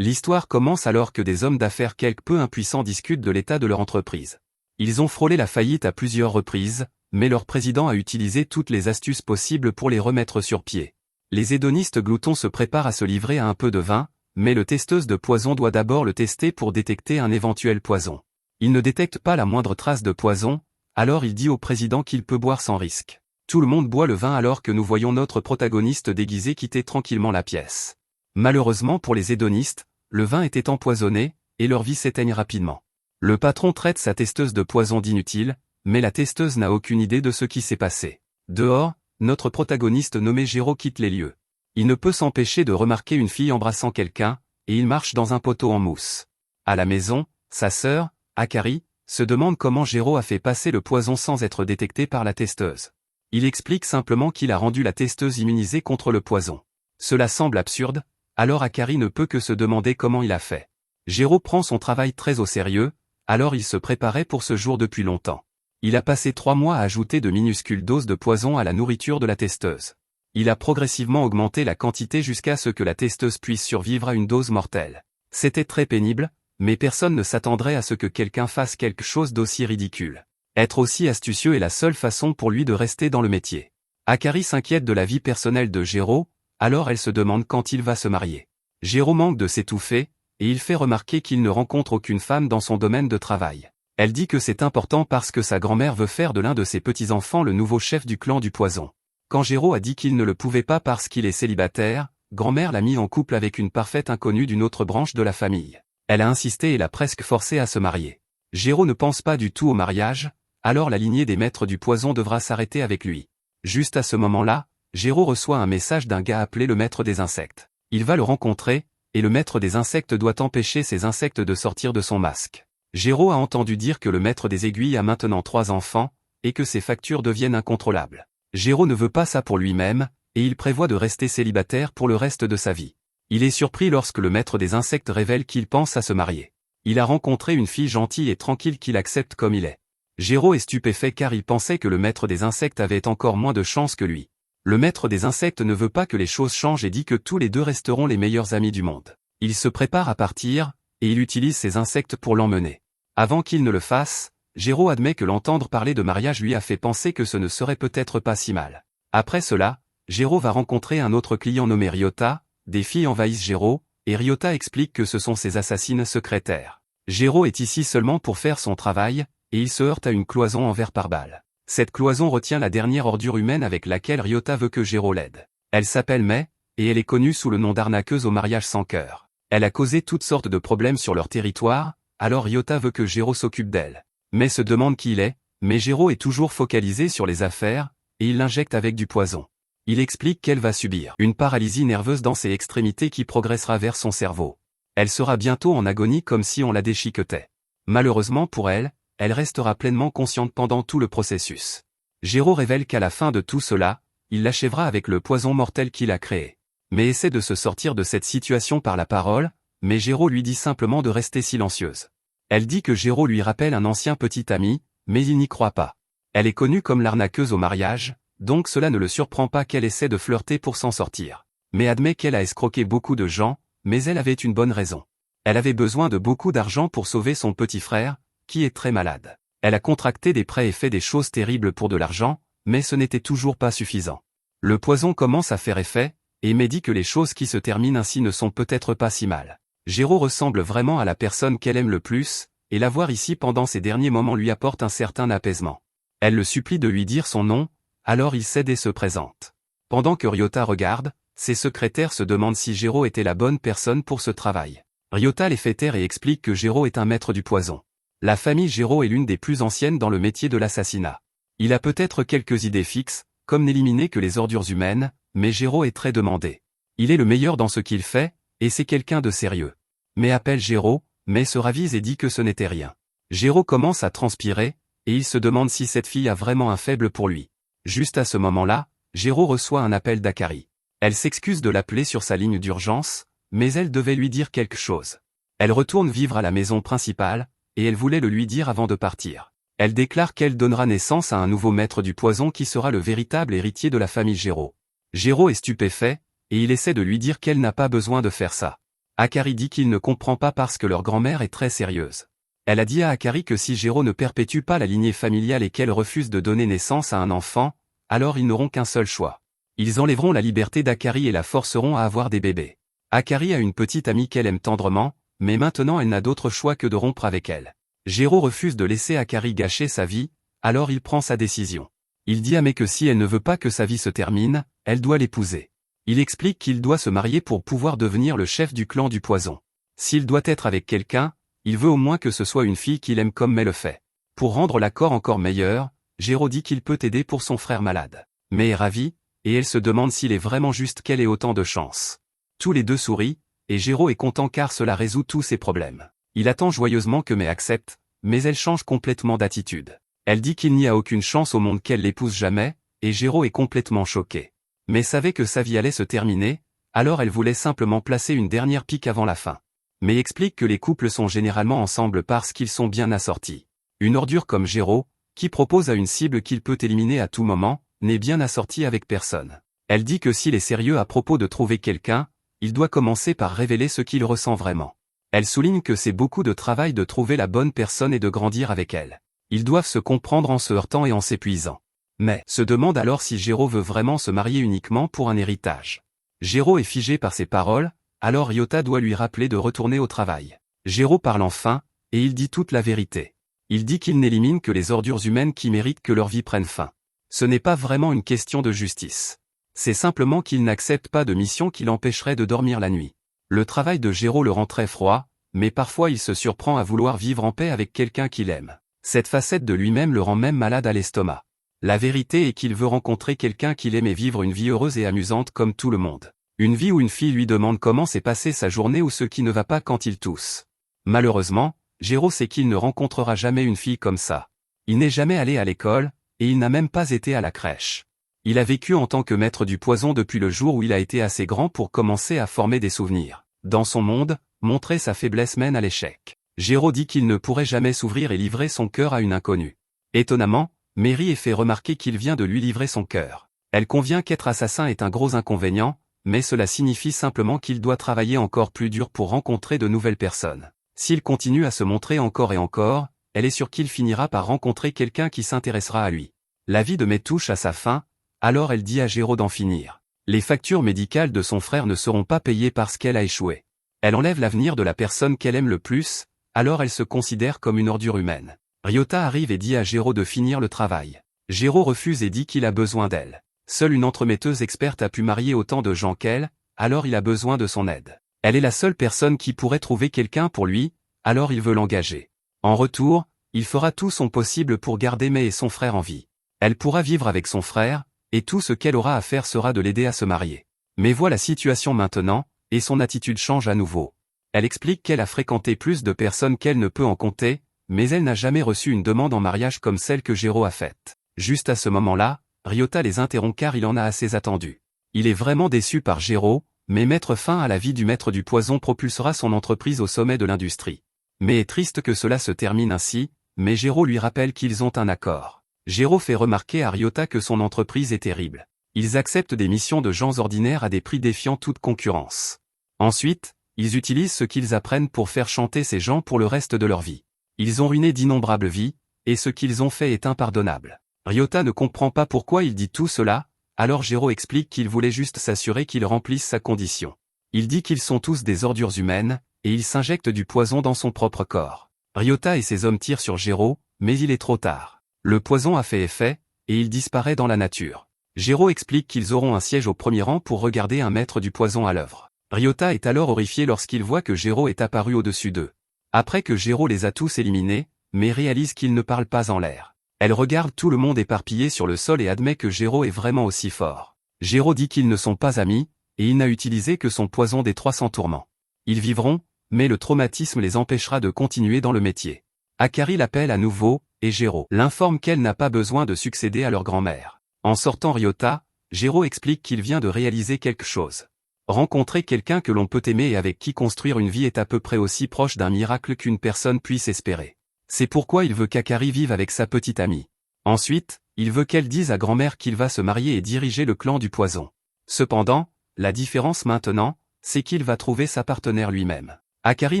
L'histoire commence alors que des hommes d'affaires quelque peu impuissants discutent de l'état de leur entreprise. Ils ont frôlé la faillite à plusieurs reprises, mais leur président a utilisé toutes les astuces possibles pour les remettre sur pied. Les hédonistes gloutons se préparent à se livrer à un peu de vin, mais le testeuse de poison doit d'abord le tester pour détecter un éventuel poison. Il ne détecte pas la moindre trace de poison, alors il dit au président qu'il peut boire sans risque. Tout le monde boit le vin alors que nous voyons notre protagoniste déguisé quitter tranquillement la pièce. Malheureusement pour les hédonistes, le vin était empoisonné, et leur vie s'éteigne rapidement. Le patron traite sa testeuse de poison d'inutile, mais la testeuse n'a aucune idée de ce qui s'est passé. Dehors, notre protagoniste nommé Géraud quitte les lieux. Il ne peut s'empêcher de remarquer une fille embrassant quelqu'un, et il marche dans un poteau en mousse. À la maison, sa sœur, Akari, se demande comment Géraud a fait passer le poison sans être détecté par la testeuse. Il explique simplement qu'il a rendu la testeuse immunisée contre le poison. Cela semble absurde, alors Akari ne peut que se demander comment il a fait. Géraud prend son travail très au sérieux, alors il se préparait pour ce jour depuis longtemps. Il a passé 3 mois à ajouter de minuscules doses de poison à la nourriture de la testeuse. Il a progressivement augmenté la quantité jusqu'à ce que la testeuse puisse survivre à une dose mortelle. C'était très pénible, mais personne ne s'attendrait à ce que quelqu'un fasse quelque chose d'aussi ridicule. Être aussi astucieux est la seule façon pour lui de rester dans le métier. Akari s'inquiète de la vie personnelle de Géraud, alors elle se demande quand il va se marier. Géraud manque de s'étouffer, et il fait remarquer qu'il ne rencontre aucune femme dans son domaine de travail. Elle dit que c'est important parce que sa grand-mère veut faire de l'un de ses petits-enfants le nouveau chef du clan du poison. Quand Géraud a dit qu'il ne le pouvait pas parce qu'il est célibataire, grand-mère l'a mis en couple avec une parfaite inconnue d'une autre branche de la famille. Elle a insisté et l'a presque forcé à se marier. Géraud ne pense pas du tout au mariage, alors la lignée des maîtres du poison devra s'arrêter avec lui. Juste à ce moment-là, Géraud reçoit un message d'un gars appelé le maître des insectes. Il va le rencontrer, et le maître des insectes doit empêcher ces insectes de sortir de son masque. Géraud a entendu dire que le maître des aiguilles a maintenant 3 enfants, et que ses factures deviennent incontrôlables. Géraud ne veut pas ça pour lui-même, et il prévoit de rester célibataire pour le reste de sa vie. Il est surpris lorsque le maître des insectes révèle qu'il pense à se marier. Il a rencontré une fille gentille et tranquille qu'il accepte comme il est. Géraud est stupéfait car il pensait que le maître des insectes avait encore moins de chance que lui. Le maître des insectes ne veut pas que les choses changent et dit que tous les deux resteront les meilleurs amis du monde. Il se prépare à partir, et il utilise ses insectes pour l'emmener. Avant qu'il ne le fasse, Géraud admet que l'entendre parler de mariage lui a fait penser que ce ne serait peut-être pas si mal. Après cela, Géraud va rencontrer un autre client nommé Ryota, des filles envahissent Géraud, et Ryota explique que ce sont ses assassines secrétaires. Géraud est ici seulement pour faire son travail, et il se heurte à une cloison en verre par balle. Cette cloison retient la dernière ordure humaine avec laquelle Ryota veut que Géraud l'aide. Elle s'appelle Mai, et elle est connue sous le nom d'arnaqueuse au mariage sans cœur. Elle a causé toutes sortes de problèmes sur leur territoire, alors Ryota veut que Géraud s'occupe d'elle. Mai se demande qui il est, mais Géraud est toujours focalisé sur les affaires, et il l'injecte avec du poison. Il explique qu'elle va subir une paralysie nerveuse dans ses extrémités qui progressera vers son cerveau. Elle sera bientôt en agonie comme si on la déchiquetait. Malheureusement pour elle, elle restera pleinement consciente pendant tout le processus. Géraud révèle qu'à la fin de tout cela, il l'achèvera avec le poison mortel qu'il a créé. Mais essaie de se sortir de cette situation par la parole, mais Géraud lui dit simplement de rester silencieuse. Elle dit que Géraud lui rappelle un ancien petit ami, mais il n'y croit pas. Elle est connue comme l'arnaqueuse au mariage, donc cela ne le surprend pas qu'elle essaie de flirter pour s'en sortir. Mais admet qu'elle a escroqué beaucoup de gens, mais elle avait une bonne raison. Elle avait besoin de beaucoup d'argent pour sauver son petit frère, qui est très malade. Elle a contracté des prêts et fait des choses terribles pour de l'argent, mais ce n'était toujours pas suffisant. Le poison commence à faire effet, et Mai dit que les choses qui se terminent ainsi ne sont peut-être pas si mal. Géraud ressemble vraiment à la personne qu'elle aime le plus, et la voir ici pendant ces derniers moments lui apporte un certain apaisement. Elle le supplie de lui dire son nom, alors il cède et se présente. Pendant que Ryota regarde, ses secrétaires se demandent si Géraud était la bonne personne pour ce travail. Ryota les fait taire et explique que Géraud est un maître du poison. La famille Géraud est l'une des plus anciennes dans le métier de l'assassinat. Il a peut-être quelques idées fixes, comme n'éliminer que les ordures humaines, mais Géraud est très demandé. Il est le meilleur dans ce qu'il fait, et c'est quelqu'un de sérieux. Mais appelle Géraud, mais se ravise et dit que ce n'était rien. Géraud commence à transpirer, et il se demande si cette fille a vraiment un faible pour lui. Juste à ce moment-là, Géraud reçoit un appel d'Akari. Elle s'excuse de l'appeler sur sa ligne d'urgence, mais elle devait lui dire quelque chose. Elle retourne vivre à la maison principale, et elle voulait le lui dire avant de partir. Elle déclare qu'elle donnera naissance à un nouveau maître du poison qui sera le véritable héritier de la famille Géraud. Géraud est stupéfait, et il essaie de lui dire qu'elle n'a pas besoin de faire ça. Akari dit qu'il ne comprend pas parce que leur grand-mère est très sérieuse. Elle a dit à Akari que si Jiro ne perpétue pas la lignée familiale et qu'elle refuse de donner naissance à un enfant, alors ils n'auront qu'un seul choix. Ils enlèveront la liberté d'Akari et la forceront à avoir des bébés. Akari a une petite amie qu'elle aime tendrement, mais maintenant elle n'a d'autre choix que de rompre avec elle. Jiro refuse de laisser Akari gâcher sa vie, alors il prend sa décision. Il dit à Mai que si elle ne veut pas que sa vie se termine, elle doit l'épouser. Il explique qu'il doit se marier pour pouvoir devenir le chef du clan du poison. S'il doit être avec quelqu'un, il veut au moins que ce soit une fille qu'il aime comme Mai le fait. Pour rendre l'accord encore meilleur, Jiro dit qu'il peut aider pour son frère malade. Mai est ravie, et elle se demande s'il est vraiment juste qu'elle ait autant de chance. Tous les deux sourient, et Jiro est content car cela résout tous ses problèmes. Il attend joyeusement que Mai accepte, mais elle change complètement d'attitude. Elle dit qu'il n'y a aucune chance au monde qu'elle l'épouse jamais, et Jiro est complètement choqué. Mai savait que sa vie allait se terminer, alors elle voulait simplement placer une dernière pique avant la fin. Mai explique que les couples sont généralement ensemble parce qu'ils sont bien assortis. Une ordure comme Jiro, qui propose à une cible qu'il peut éliminer à tout moment, n'est bien assortie avec personne. Elle dit que s'il est sérieux à propos de trouver quelqu'un, il doit commencer par révéler ce qu'il ressent vraiment. Elle souligne que c'est beaucoup de travail de trouver la bonne personne et de grandir avec elle. Ils doivent se comprendre en se heurtant et en s'épuisant. Mais se demande alors si Jiro veut vraiment se marier uniquement pour un héritage. Jiro est figé par ses paroles, alors Ryota doit lui rappeler de retourner au travail. Jiro parle enfin, et il dit toute la vérité. Il dit qu'il n'élimine que les ordures humaines qui méritent que leur vie prenne fin. Ce n'est pas vraiment une question de justice. C'est simplement qu'il n'accepte pas de mission qui l'empêcherait de dormir la nuit. Le travail de Jiro le rend très froid, mais parfois il se surprend à vouloir vivre en paix avec quelqu'un qu'il aime. Cette facette de lui-même le rend même malade à l'estomac. La vérité est qu'il veut rencontrer quelqu'un qu'il aime et vivre une vie heureuse et amusante comme tout le monde. Une vie où une fille lui demande comment s'est passée sa journée ou ce qui ne va pas quand il tousse. Malheureusement, Jiro sait qu'il ne rencontrera jamais une fille comme ça. Il n'est jamais allé à l'école, et il n'a même pas été à la crèche. Il a vécu en tant que maître du poison depuis le jour où il a été assez grand pour commencer à former des souvenirs. Dans son monde, montrer sa faiblesse mène à l'échec. Jiro dit qu'il ne pourrait jamais s'ouvrir et livrer son cœur à une inconnue. Étonnamment, Mary est fait remarquer qu'il vient de lui livrer son cœur. Elle convient qu'être assassin est un gros inconvénient, mais cela signifie simplement qu'il doit travailler encore plus dur pour rencontrer de nouvelles personnes. S'il continue à se montrer encore et encore, elle est sûre qu'il finira par rencontrer quelqu'un qui s'intéressera à lui. La vie de Mai touche à sa fin, alors elle dit à Jiro d'en finir. Les factures médicales de son frère ne seront pas payées parce qu'elle a échoué. Elle enlève l'avenir de la personne qu'elle aime le plus, alors elle se considère comme une ordure humaine. Ryota arrive et dit à Jiro de finir le travail. Jiro refuse et dit qu'il a besoin d'elle. Seule une entremetteuse experte a pu marier autant de gens qu'elle, alors il a besoin de son aide. Elle est la seule personne qui pourrait trouver quelqu'un pour lui, alors il veut l'engager. En retour, il fera tout son possible pour garder Mai et son frère en vie. Elle pourra vivre avec son frère, et tout ce qu'elle aura à faire sera de l'aider à se marier. Mais voit la situation maintenant, et son attitude change à nouveau. Elle explique qu'elle a fréquenté plus de personnes qu'elle ne peut en compter, mais elle n'a jamais reçu une demande en mariage comme celle que Jiro a faite. Juste à ce moment-là, Ryota les interrompt car il en a assez attendu. Il est vraiment déçu par Jiro, mais mettre fin à la vie du maître du poison propulsera son entreprise au sommet de l'industrie. Mais est triste que cela se termine ainsi, mais Jiro lui rappelle qu'ils ont un accord. Jiro fait remarquer à Ryota que son entreprise est terrible. Ils acceptent des missions de gens ordinaires à des prix défiant toute concurrence. Ensuite, ils utilisent ce qu'ils apprennent pour faire chanter ces gens pour le reste de leur vie. Ils ont ruiné d'innombrables vies, et ce qu'ils ont fait est impardonnable. Ryota ne comprend pas pourquoi il dit tout cela, alors Jiro explique qu'il voulait juste s'assurer qu'ils remplissent sa condition. Il dit qu'ils sont tous des ordures humaines, et il s'injecte du poison dans son propre corps. Ryota et ses hommes tirent sur Jiro, mais il est trop tard. Le poison a fait effet, et il disparaît dans la nature. Jiro explique qu'ils auront un siège au premier rang pour regarder un maître du poison à l'œuvre. Ryota est alors horrifié lorsqu'il voit que Jiro est apparu au-dessus d'eux. Après que Jiro les a tous éliminés, mais réalise qu'il ne parle pas en l'air. Elle regarde tout le monde éparpillé sur le sol et admet que Jiro est vraiment aussi fort. Jiro dit qu'ils ne sont pas amis, et il n'a utilisé que son poison des 300 tourments. Ils vivront, mais le traumatisme les empêchera de continuer dans le métier. Akari l'appelle à nouveau, et Jiro l'informe qu'elle n'a pas besoin de succéder à leur grand-mère. En sortant Ryota, Jiro explique qu'il vient de réaliser quelque chose. Rencontrer quelqu'un que l'on peut aimer et avec qui construire une vie est à peu près aussi proche d'un miracle qu'une personne puisse espérer. C'est pourquoi il veut qu'Akari vive avec sa petite amie. Ensuite, il veut qu'elle dise à grand-mère qu'il va se marier et diriger le clan du poison. Cependant, la différence maintenant, c'est qu'il va trouver sa partenaire lui-même. Akari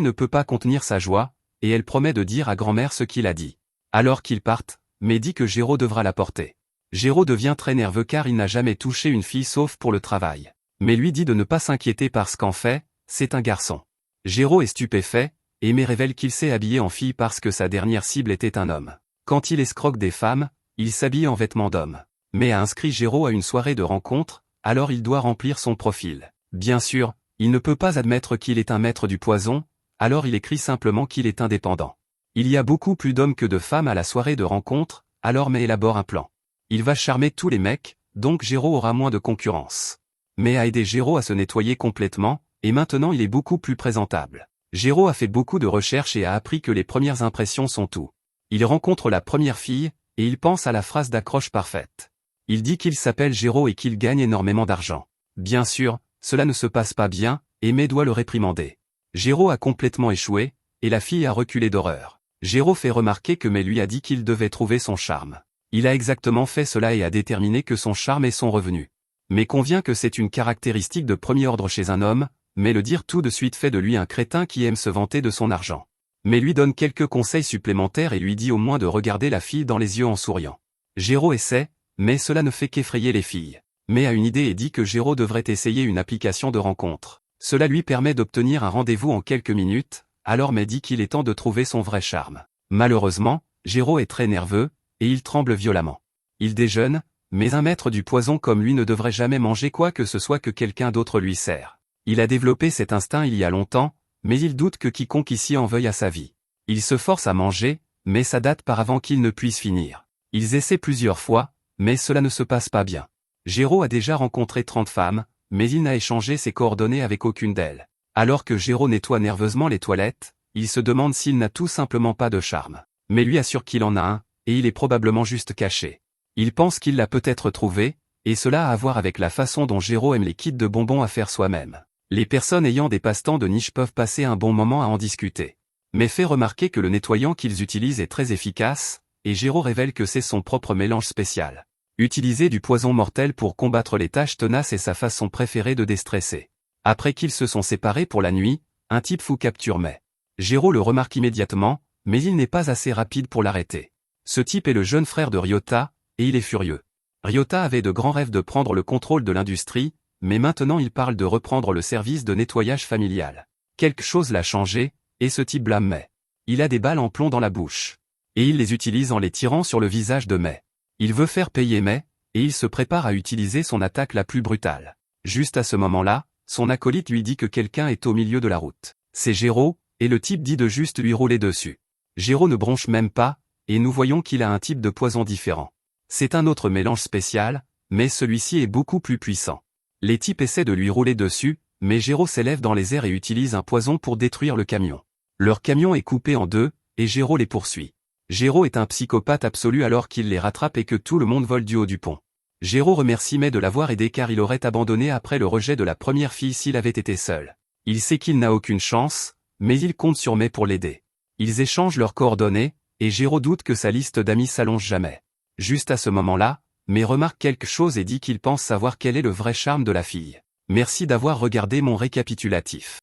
ne peut pas contenir sa joie, et elle promet de dire à grand-mère ce qu'il a dit. Alors qu'ils partent, Mai dit que Géraud devra la porter. Géraud devient très nerveux car il n'a jamais touché une fille sauf pour le travail. Mais lui dit de ne pas s'inquiéter parce qu'en fait, c'est un garçon. Géraud est stupéfait, et Mai révèle qu'il s'est habillé en fille parce que sa dernière cible était un homme. Quand il escroque des femmes, il s'habille en vêtements d'homme. Mai a inscrit Géraud à une soirée de rencontre, alors il doit remplir son profil. Bien sûr, il ne peut pas admettre qu'il est un maître du poison, alors il écrit simplement qu'il est indépendant. Il y a beaucoup plus d'hommes que de femmes à la soirée de rencontre, alors Mai élabore un plan. Il va charmer tous les mecs, donc Géraud aura moins de concurrence. Mai a aidé Géraud à se nettoyer complètement, et maintenant il est beaucoup plus présentable. Géraud a fait beaucoup de recherches et a appris que les premières impressions sont tout. Il rencontre la première fille, et il pense à la phrase d'accroche parfaite. Il dit qu'il s'appelle Géraud et qu'il gagne énormément d'argent. Bien sûr, cela ne se passe pas bien, et Mai doit le réprimander. Géraud a complètement échoué, et la fille a reculé d'horreur. Géraud fait remarquer que Mai lui a dit qu'il devait trouver son charme. Il a exactement fait cela et a déterminé que son charme est son revenu. Mais convient que c'est une caractéristique de premier ordre chez un homme, mais le dire tout de suite fait de lui un crétin qui aime se vanter de son argent. Mais lui donne quelques conseils supplémentaires et lui dit au moins de regarder la fille dans les yeux en souriant. Géraud essaie, mais cela ne fait qu'effrayer les filles. Mai a une idée et dit que Géraud devrait essayer une application de rencontre. Cela lui permet d'obtenir un rendez-vous en quelques minutes, alors Mai dit qu'il est temps de trouver son vrai charme. Malheureusement, Géraud est très nerveux, et il tremble violemment. Il déjeune, mais un maître du poison comme lui ne devrait jamais manger quoi que ce soit que quelqu'un d'autre lui sert. Il a développé cet instinct il y a longtemps, mais il doute que quiconque ici en veuille à sa vie. Il se force à manger, mais ça date par avant qu'il ne puisse finir. Ils essaient plusieurs fois, mais cela ne se passe pas bien. Géraud a déjà rencontré 30 femmes, mais il n'a échangé ses coordonnées avec aucune d'elles. Alors que Géraud nettoie nerveusement les toilettes, il se demande s'il n'a tout simplement pas de charme. Mais lui assure qu'il en a un, et il est probablement juste caché. Il pense qu'il l'a peut-être trouvé, et cela a à voir avec la façon dont Géraud aime les kits de bonbons à faire soi-même. Les personnes ayant des passe-temps de niche peuvent passer un bon moment à en discuter. Mais fait remarquer que le nettoyant qu'ils utilisent est très efficace, et Géraud révèle que c'est son propre mélange spécial. Utiliser du poison mortel pour combattre les tâches tenaces est sa façon préférée de déstresser. Après qu'ils se sont séparés pour la nuit, un type fou capture Mai. Géraud le remarque immédiatement, mais il n'est pas assez rapide pour l'arrêter. Ce type est le jeune frère de Ryota, et il est furieux. Ryota avait de grands rêves de prendre le contrôle de l'industrie, mais maintenant il parle de reprendre le service de nettoyage familial. Quelque chose l'a changé, et ce type blâme Mai. Il a des balles en plomb dans la bouche. Et il les utilise en les tirant sur le visage de Mai. Il veut faire payer Mai, et il se prépare à utiliser son attaque la plus brutale. Juste à ce moment-là, son acolyte lui dit que quelqu'un est au milieu de la route. C'est Géraud, et le type dit de juste lui rouler dessus. Géraud ne bronche même pas, et nous voyons qu'il a un type de poison différent. C'est un autre mélange spécial, mais celui-ci est beaucoup plus puissant. Les types essaient de lui rouler dessus, mais Géraud s'élève dans les airs et utilise un poison pour détruire le camion. Leur camion est coupé en deux, et Géraud les poursuit. Géraud est un psychopathe absolu alors qu'il les rattrape et que tout le monde vole du haut du pont. Géraud remercie Mai de l'avoir aidé car il aurait abandonné après le rejet de la première fille s'il avait été seul. Il sait qu'il n'a aucune chance, mais il compte sur Mai pour l'aider. Ils échangent leurs coordonnées, et Géraud doute que sa liste d'amis s'allonge jamais. Juste à ce moment-là, Mai remarque quelque chose et dit qu'il pense savoir quel est le vrai charme de la fille. Merci d'avoir regardé mon récapitulatif.